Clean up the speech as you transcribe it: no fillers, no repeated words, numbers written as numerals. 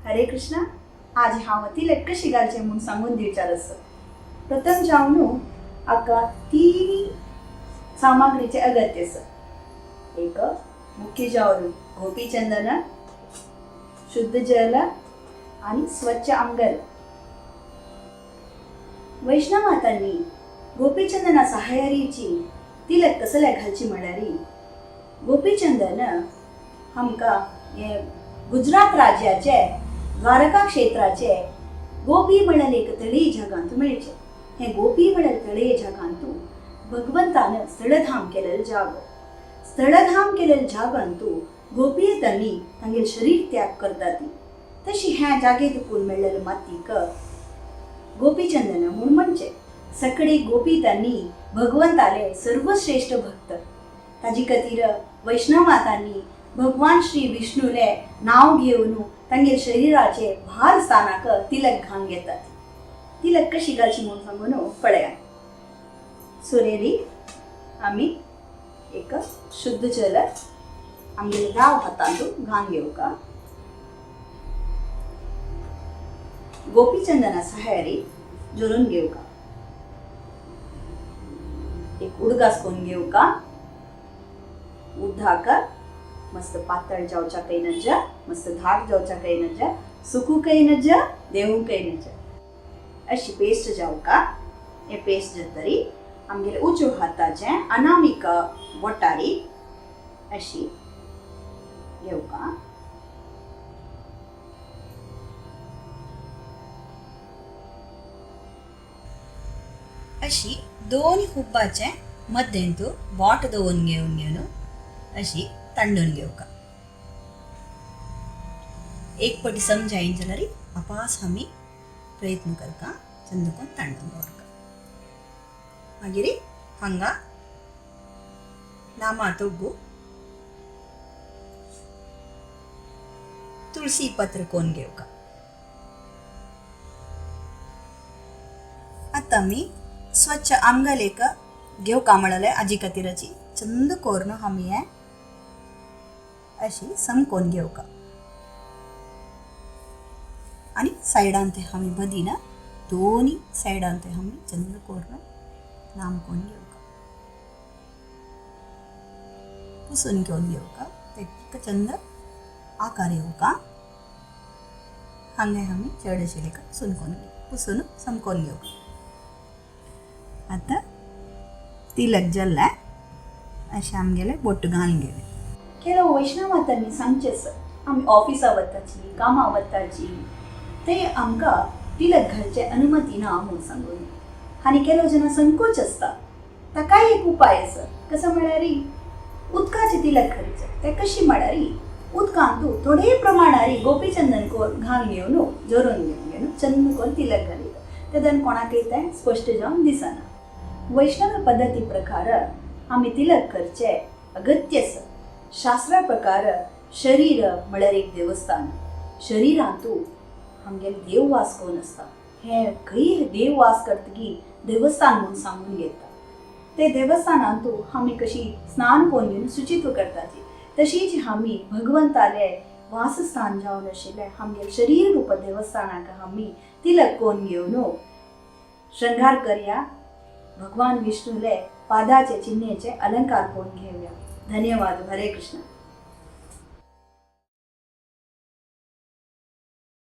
हरे कृष्णा. आज हांव तिलक कशी घालचें म्हूण सांगून दिवचार आसा. प्रथम जावन न्हू हाका 3 सामग्रीचे अगत्य आसा. एक मुख्य जावन गोपीचंदन, शुद्ध जल आणि स्वच्छ अंगल. वैष्णवमातांनी गोपीचंदना सहाय्यारीची तिलक कसले घालची म्हळ्यार गोपीचंदन आमकां हे गुजरात राज्याचे द्वारका क्षेत्राचे गोपी म्हणून एक तळी जगांत मेळचे. हे गोपी म्हणून तळी जगांतू भगवंतान स्थळधाम केलेलं जागो. स्थळधाम केलेल्या जागांतू गोपी त्यांनी तांगे शरीर त्याग करतात ती. तशी ह्या जागेत देखून मेळलेलं मातीक गोपीचंदन म्हूण म्हणचे. सगळी गोपी त्यांनी भगवंताले सर्वश्रेष्ठ भक्त. ताजी खातीर वैष्णव मातांनी भगवान श्री विष्णूले नाव घेवन तांगे शरीराचे भार स्थानाक तिलक घालून घेतात. तिलक कशी घालची म्हणून सांगून पळया. सुरेरी आमी एक शुद्ध जल आमगे डाव हातांतून घालून घेवका. गोपीचंदना सहाय्यारी जोरून घेवका. एक उडगास करून घेवका. उद्धाक मस्त पातळ जावच्या काही नज, मस्त धाक जावच्या काही नज, सुकू काही नज, देवू काही नज. अशी पेस्ट जावका. हे पेस्ट जातरी आमगेले उजो हाताचे अनामिका बोटारी अशी घेवका. अशी दोन हुब्बाचे मध्यंतू बोट दवरून घेवन अशी तांडून घेवका. एक पटी समजायन जाल्यार आपास आमी प्रयत्न करता चंद करून तांडून दवरका. मागीर हांगा नामा तोग्गू तुळसी पत्र कोण घेवका. आता मी स्वच्छ आमगलेक घेवका म्हळ्यार आजी खातीराची चंद कोरून आमी हे अशी समकोन घेवका. आणि सायडान ते आमी बदीन दोन्ही सायडान ते आमी चंद कोरून लांबकोन घेवका. पुसून घेवन घेवका. ते चंद आकार येवका. हांगा आमी चड आशिल्लेका पुसून समकोन घेवका. आता तिलक जल्ला अशें आमगेले बोट घालून गेले. केलो वैष्णव मातांनी सांगचे आमी ऑफिसा वताची, कामा वताची, ते आमकां तिलक घालचे अनुमती ना म्हूण सांगून. आनी केलो जना संकोच आसता. ताकाय एक उपाय आसा. कसो म्हळ्यार उदकाचे तिलक घालचे. ते कशी म्हळ्यार उदकांतू थोडे प्रमाणारी गोपीचंदन कोण घालून घेवन जोरून घेवन चंद कोण तिलक घालता. तेदन कोणाकय तें स्पश्ट जावन दिसना. वैष्णव पद्धती प्रकार आमी तिलक करचे अगत्य आसा. शास्त्रा प्रकार शरीर म्हळ्यार एक देवस्थान. शरीरांतू आमगेले देव वास कोण आसता. हे खंय देव वास करतकी देवस्थान म्हणून सांगून घेता. ते देवस्थानांतू आमी कशी स्नान कोण घेवन शुचित्व करताची, तशीच आमी भगवंताले वासस्थान जावन आशिल्ले आमगे शरीर रूप देवस्थानाक आमी तिलक कोण घेवन श्रृंगार करया. भगवान विष्णूले पादाचे चिन्हेचे अलंकार कोण घेवया. धन्यवाद. हरे कृष्ण.